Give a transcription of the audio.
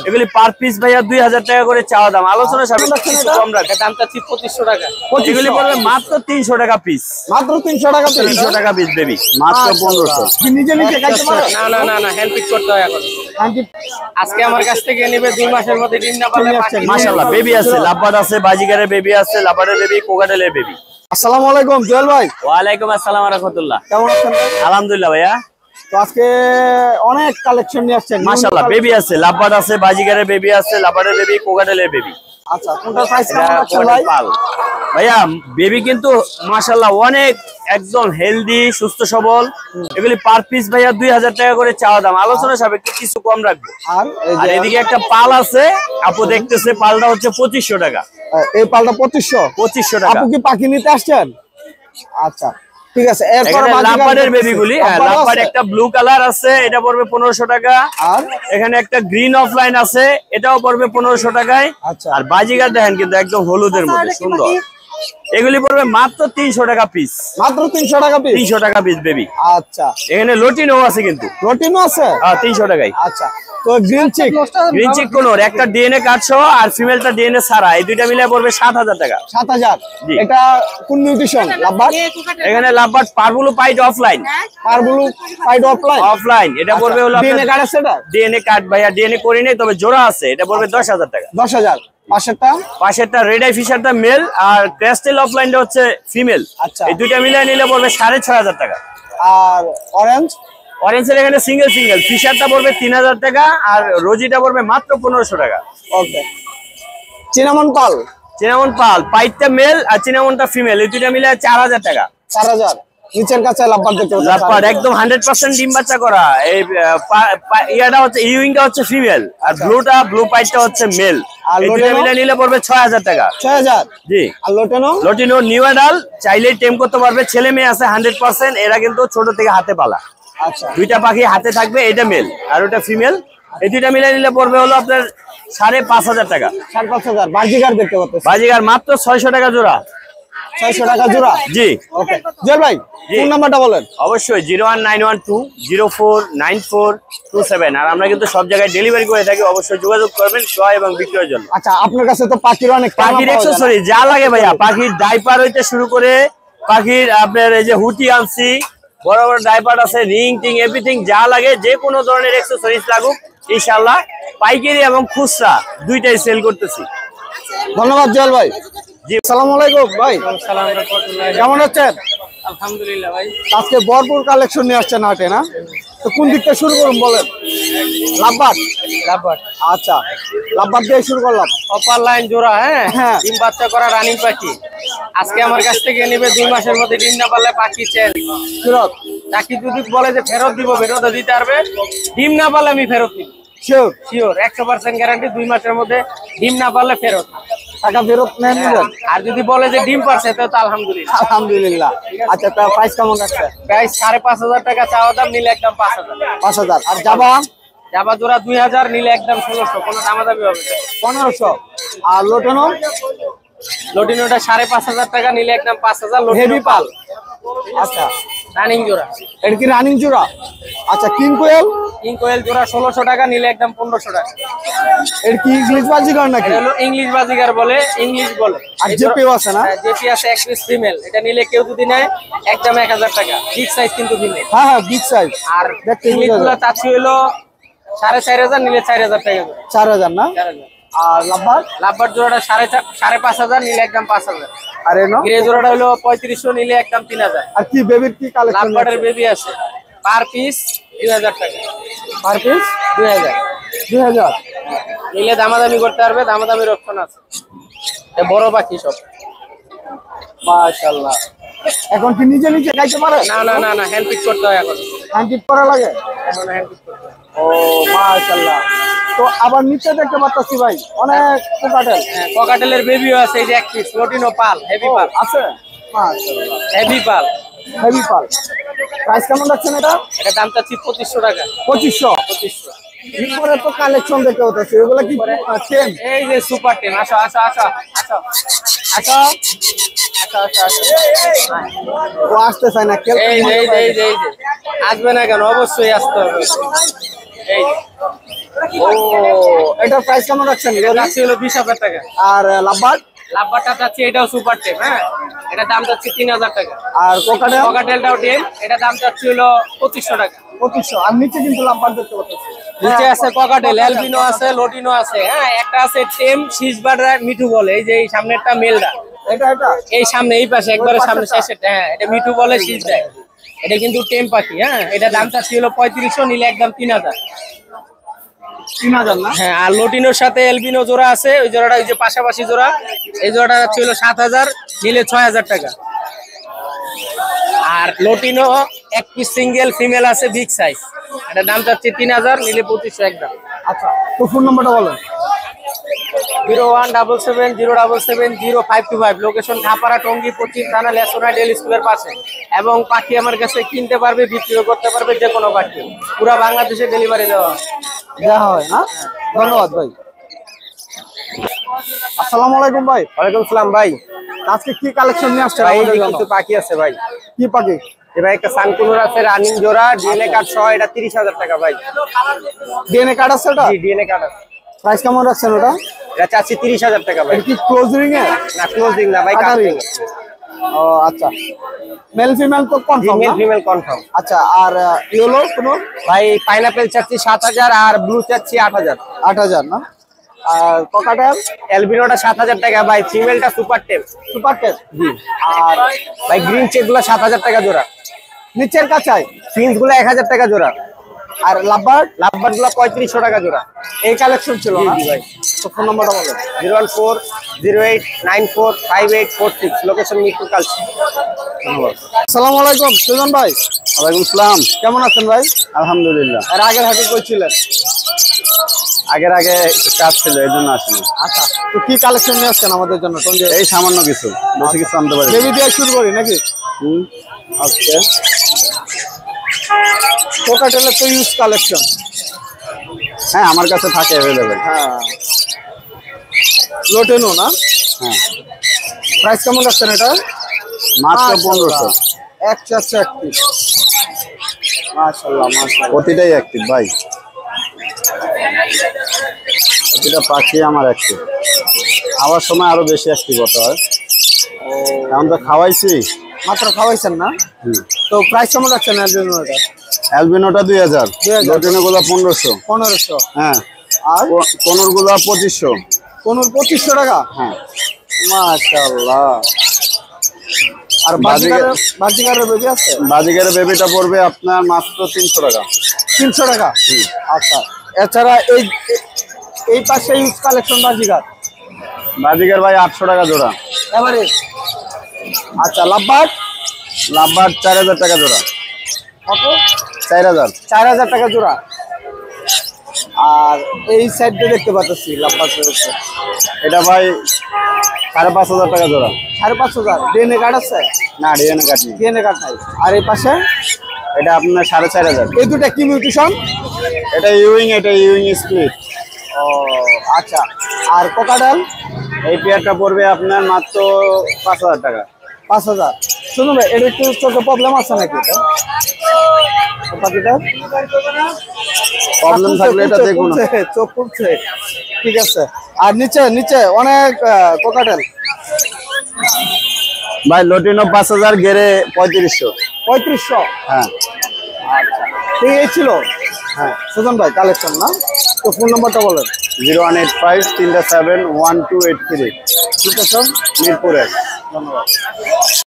এগুলি per piece ভাইয়া 2000 টাকা করে চাওয়া দাম। আলোচনা সাপেক্ষে কম রাখে, দাম চাচ্ছি 2500 টাকা। এগুলি পড়বে মাত্র 300 টাকা পিস। মাত্র 300 টাকা পিস। 300 টাকা পিস বেবি, মাত্র 1500। কি নিজে নিজে খাইতে পারে? না হ্যান্ড পিক করতে হয় এখন। আজকে আমার কাছ থেকে নেবে 2 মাসের মধ্যে ডিম না পারলে মাশাআল্লাহ বেবি আছে, লাভবার্ড আছে, বাজিগারের বেবি আছে, লাভবার্ডের বেবি, কোকাটেলের বেবি। আসসালামু আলাইকুম জুয়েল ভাই। ওয়ালাইকুম আসসালাম ওয়া রাহমাতুল্লাহ। কেমন আছেন? আলহামদুলিল্লাহ ভাইয়া। তো আজকে অনেক কালেকশন নিয়ে আসছেন। মাশাআল্লাহ বেবি আছে, লাভবার্ড আছে, বাজিগারের বেবি আছে, লাভবার্ডের বেবি, কোকাটেলের বেবি। আচ্ছা, কোনটা সাইজ কেমন আছে ভাই? ভাইয়া বেবি কিন্তু মাশাআল্লাহ অনেক একদম হেলদি, সুস্থ সবল। এগুলি পার পিস ভাইয়া 2000 টাকা করে চাওয়া দাম। আলোচনা সাপেক্ষে কিছু কম রাখবো। আর এদিকে একটা পাল আছে, আপু দেখতেছে, পালটা হচ্ছে 2500 টাকা। এই পালটা 2500 টাকা। আপু কি পাখি নিতে আসছেন? আচ্ছা ঠিক আছে। এরপর লাভবার্ডের বেবিগুলি, হ্যাঁ লাভবার্ড একটা ব্লু কালার আছে, এটা পড়বে 1500 টাকা। আর এখানে একটা গ্রিন অফলাইন আছে, এটাও পড়বে 1500 টাকায়। আচ্ছা, আর বাজিগার দেখেন কিন্তু একদম হলুদের মধ্যে সুন্দর। এগুলি পড়বে মাত্র 300 টাকা পিস। মাত্র 300 টাকা পিস। 300 টাকা পিস বেবি। আচ্ছা, এখানে লটিনো আছে কিন্তু। লটিনো আছে? 300 টাকায়। আচ্ছা, তো গ্রিন চিক কোনোর একটা ডিএনএ কাটছো আর ফিমেলটা ডিএনএ ছাড়া, এই দুইটা মিলে পড়বে 7000 টাকা। 7000। এটা কোন নিউট্রিশন? লাভবার্ড? এখানে lovebird পারবুলু pint offline. পারবুলু pint offline এটা পড়বে হলো ডিএনএ কাট আছে। এটা ডিএনএ কাট ভাইয়া, ডিএনএ করি নাই, তবে জোড়া আছে, এটা পড়বে 10000 টাকা। 10000। পাশেরটা রেড আই ফিশারটা মেল আর ক্রিস্টাল অফলাইনটা হচ্ছে ফিমেল। আচ্ছা, এই দুইটা মিলে নিলে পড়বে 6500 টাকা। আর অরেঞ্জের এখানে সিঙ্গেল ফিশারটা পড়বে 3000 টাকা আর রোজিটা পড়বে মাত্র 1500 টাকা। ওকে। চিনামন পাল পাইটটা মেল আর চিনামনটা ফিমেল, এই দুইটা মিলে 4000 টাকা। 4000। নিচের কাছে লাভবার্ড দেখতে পাচ্ছেন। লাভবার্ড একদম 100% ডিম বাচ্চা করা। এই ইয়াটা হচ্ছে ইউইংটা হচ্ছে ফিমেল আর ব্লু পাইটটা হচ্ছে মেল। এই দুইটা মিলে নিলে পড়বে 6000 টাকা। 6000। জি। আর লটিনো নিউ অ্যাডাল্ট, চাইলেই টেম করতে পারবে, ছেলে মেয়ে আছে 100%। এরা কিন্তু ছোট থেকে হাতে পালা। আচ্ছা, দুইটা পাখি হাতে থাকবে, এটা মেল আর ওটা ফিমেল। এই দুইটা মিলে নিলে পড়বে হলো আপনার 5500 টাকা। 5500। বাজিগার দেখতে পাচ্ছেন। বাজিগার মাত্র 600 টাকা জোড়া। 600 টাকা জোড়া। জি। ওকে জুয়েল ভাই, ফোন নাম্বারটা বলেন। অবশ্যই 01912049427। আর আমরা কিন্তু সব জায়গায় ডেলিভারি করে থাকি, অবশ্যই যোগাযোগ করবেন ক্রয় এবং বিক্রয়ের জন্য। আচ্ছা, আপনার কাছে তো পাখির অ্যাকসেসরি যা লাগে ভাইয়া, পাখির ডাইপার হইতে শুরু করে পাখির আপনার এই যে হুটি আনছি, বড় বড় ডাইপার আছে, রিং টিং এভরিথিং যা লাগে, যে কোনো ধরনের অ্যাকসেসরিজ লাগুক ইনশাআল্লাহ পাইকারি এবং খুচরা দুইটাই সেল করতেছি। ধন্যবাদ জুয়েল ভাই। জি, আসসালামু আলাইকুম ভাই। কেমন আছেন? আলহামদুলিল্লাহ ভাই। আজকে ভরপুর কালেকশন নিয়ে আসছেন হাটে, না? তো কোন দিকটা শুরু করুন বলেন। লাভবার্ড। আচ্ছা, লাভবার্ড দিয়ে শুরু করলাম। অপার লাইন জোড়া, হ্যাঁ, ডিম বাচ্চা করা রানিং পাখি। আজকে আমার কাছ থেকে নেবে 2 মাসের মধ্যে ডিম না পারলে পাখি চেঞ্জ ফেরত। তাকে যদি বলে যে ফেরত দিব, ফেরত দিতে পারবে। ডিম না পারলে আমি ফেরত দিব। Sure 100% guarantee. 2 মাসের মধ্যে ডিম না পারলে ফেরত, টাকা ফেরত নেন। আর যদি বলে যে ডিম পারছে তো আলহামদুলিল্লাহ। আলহামদুলিল্লাহ। আচ্ছা, তা প্রাইস কেমন আছে? প্রাইস 5500 টাকা চাওয়া দাম, নিলে একদম 5000। 5000। আর জাবা জোড়া 2000, নিলে একদম 1600, কোনো দামাদামি হবে না। 1500। আর লটিনোটা 5500 টাকা, নিলে একদম 5000। হেভি পাল। আচ্ছা, রানিং জোড়া। এটা কি রানিং জোড়া? আচ্ছা, কিং কোয়েল জোড়া 1600 টাকা, নিলে একদম 1500 টাকা। এটা কি ইংলিশ বাজিগার নাকি? হলো ইংলিশ বাজিগার বলে, ইংলিশ বলে। আর জেপিও আছে না? জেপি আছে, এক পিস ফিমেল। এটা নিলে কেউ যদি নেয় একদম 1000 টাকা। বিগ সাইজ কিন্তু ফিমেল। হ্যাঁ, বিগ সাইজ। আর ইংলিশগুলো চাচ্ছি হলো 4500, নিলে 4000 টাকা। 4000 না? 4000। আর লাভবার্ড জোড়াটা 5500, নিলে একদম 5000। আর গ্রে জোড়াটা হলো 3500, নিলে একদম 3000। আর কি বেবির কি কালেকশন? লাভবার্ডের বেবি আছে, পার পিস 2000 টাকা। Per piece 2000। নিলে দামাদামি করতে পারবে, দামাদামির অপশন আছে। বড় পাখি সব। মাশাআল্লাহ। এখন কি নিজে খাইতে পারে? না হ্যান্ড পিক করতে হয় এখন। হ্যান্ড পিক করা লাগে? এখন হ্যান্ড পিক করতে হয়। ও মাশাআল্লাহ। তো আবার নিচে দেখতে পাচ্ছি ভাই অনেক কোকাটেল। হ্যাঁ, কোকাটেলের বেবিও আছে, এই যে এক পিস লটিনো পাল, হেভি পাল আছে। মাশাআল্লাহ, হেভি পাল। প্রাইস কেমন রাখছেন এটা? এটা দাম চাচ্ছি 2500 টাকা। 2500। এরপরে তো কালেকশন দেখতে পাচ্ছি, এগুলো কি টেম? এই যে সুপার টেম। আসো। ও আসতে চায় না। এই যে আসবে না কেন? অবশ্যই আসতে হবে। এই ও, এটার প্রাইস কেমন রাখছেন? যাচ্ছে হলো 20,000 টাকা। আর লাভবার্ড? লাভবারটা যাচ্ছে, এটাও সুপার টেম। হ্যাঁ, এটা দাম যাচ্ছে 3,000 টাকা। আর কোকাটেল? ককাটেলটাও টেম, এটা দাম যাচ্ছে হলো 2500 টাকা। 2500। আর নিচে কিন্তু লাভবার্ড দেখতে পাচ্ছি। নিচে আছে ককাটেল, অ্যালবিনো আছে, লোটিনো আছে। হ্যাঁ, একটা আছে টেম সিজবাররা মিঠু বলে, এই যে এই সামনেরটা মেলটা, এটা এই সামনে এই পাশে একবারে সামনে শেষেরটা। হ্যাঁ, এটা মিঠু বলে, সিজ দেয়। এটা কিন্তু টেম পাখি। হ্যাঁ, এটা দাম চাচ্ছি হলো 3500, নিলে একদম 3000। 3000 না? হ্যাঁ, আর লোটিনোর সাথে এলবিনো জোড়া আছে, ওই জোড়াটা ওই যে পাশাপাশি জোড়া, এই জোড়াটা যাচ্ছে হলো 7000, নিলে 6000 টাকা। আর লোটিনো এক পিস সিঙ্গেল ফিমেল আছে, বিগ সাইজ, এটা দাম চাচ্ছি 3000, নিলে 2500 একদম। আচ্ছা, তো ফোন নাম্বারটা বলেন। 0177707525, লোকেশন খাপাড়া, টঙ্গী, পশ্চিম থানা, লেসোনা ডেল স্কুলের পাশে। এবং পাখি আমার কাছে কিনতে পারবে, বিক্রিও করতে পারবে, যে কোনো পাখি পুরো বাংলাদেশে ডেলিভারি দেওয়া হয়। দেওয়া হয় না? ধন্যবাদ ভাই। আসসালামু আলাইকুম ভাই। ওয়ালাইকুম সালাম ভাই। আজকে কি কালেকশন নিয়ে আসছেন ভাই, আমাদের জন্য? কিছু পাখি আছে ভাই। কি পাখি? এবার একটা সানকুনুর আছে, রানিং জোড়া, ডিএনএ কার্ড সহ, এটা 30,000 টাকা ভাই। ডিএনএ কার্ড আছে এটা? জি, ডিএনএ কার্ড আছে। প্রাইস কেমন রাখছেন ওটা? এটা চাচ্ছি 30,000 টাকা ভাই। এটা কি ক্লোজিং এ? না, ক্লোজিং না ভাই, কাটারিং। কাটারিং। ও আচ্ছা, মেল ফিমেল তো কনফার্ম মেল না? Female confirm. আচ্ছা, আর ইয়েলো কোনো? ভাই পাইনাপেল চাচ্ছি 7000, আর ব্লু চাচ্ছি 8000। 8000 না? আর কোকাটেল? অ্যালবিনোটা 7000 টাকা ভাই, ফিমেলটা সুপার টেপ। Super tape? জি। আর ভাই গ্রিন চেক গুলো 7000 টাকা জোড়া, নিচের কাছাই? ফিন্স গুলো 1000 টাকা জোড়া, আর লাভবার্ড? লাভবার্ড গুলো 3500 টাকা জোড়া। এই কালেকশন ছিল না? জি ভাই। তো ফোন নাম্বারটা বলেন। 01408945846, লোকেশন মিরপুর কালচি। ধন্যবাদ। আসসালামু আলাইকুম সুজন ভাই। ওয়ালাইকুম সালাম। কেমন আছেন ভাই? আলহামদুলিল্লাহ। এর আগের হাটে কই ছিলেন? আগের আগে একটু কাজ ছিল, এই জন্য আসিনি। আচ্ছা, তো কি কালেকশন নিয়ে আসছেন আমাদের জন্য? এই সামান্য কিছু, বেশি কিছু আনতে পারি। বেবি দিয়ে শুরু করি নাকি? আচ্ছা, কোকাটেলের তো ইউজ কালেকশন। হ্যাঁ, আমার কাছে থাকে অ্যাভেলেবেল। হ্যাঁ, লোটেনো না? হ্যাঁ, প্রাইস কেমন রাখছেন এটা? মাত্র 1500। এক চারশো একটি। মাশাআল্লাহ মাশাআল্লাহ। প্রতিটাই অ্যাক্টিভ ভাই, প্রতিটা পাখি আমার অ্যাক্টিভ। খাওয়ার সময় আরো বেশি অ্যাক্টিভ হতে হয়। এখন তো খাওয়াইছি। মাত্র খাওয়াইছেন না? তো প্রাইস কেমন রাখছেন অ্যালবিনোটা? অ্যালবিনোটা 2000, 2000, লোটিনো গুলো 1500। 1500। হ্যাঁ, আর কোনোর গুলো 2500। কোন 2500 টাকা? হ্যাঁ, মাশাআল্লাহ। আর বাজিকারের বেবি আছে? বাজিগারের বেবিটা পড়বে আপনার মাত্র 300 টাকা। 300 টাকা? আচ্ছা, এছাড়া এই পাশে ইউজ কালেকশন বাজিকার? বাজিগার ভাই 800 টাকা জোড়া। এবারে আচ্ছা, লাভবার্ড? লাভবার্ড 4000 টাকা জোড়া। কত? 4000। 4000 টাকা জোড়া। আর এই সাইডে দেখতে পাচ্ছি লাভবার্ড রয়েছে, এটা ভাই 5500 টাকা জোড়া। 5500। ডিএনএ কার্ড আছে? না, ডিএনএ কার্ড নেই। ডিএনএ কার্ড নাই। আর এই পাশে এটা আপনার 4500। এই দুটা কি মিউটেশন? এটা ইউইং, এটা ইউইং স্প্লিট। ও আচ্ছা, আর কোকাটেল? এই পেয়ারটা পড়বে আপনার মাত্র 5000 টাকা। 5000। শুনুন ভাই, এর একটু চোখে প্রবলেম আছে নাকি? পাখিটা প্রবলেম থাকলে এটা দেখুন। চোখ খুলছে, ঠিক আছে। আর নিচে নিচে অনেক কোকাটেল। ভাই লোটিনো 5000, গেরে 3500। 3500? হ্যাঁ, ঠিক এই ছিল। হ্যাঁ, সুজন ভাই কালেকশন না? তো ফোন নাম্বারটা বলেন। 0185371283, লোকেশন মিরপুরের। ধন্যবাদ।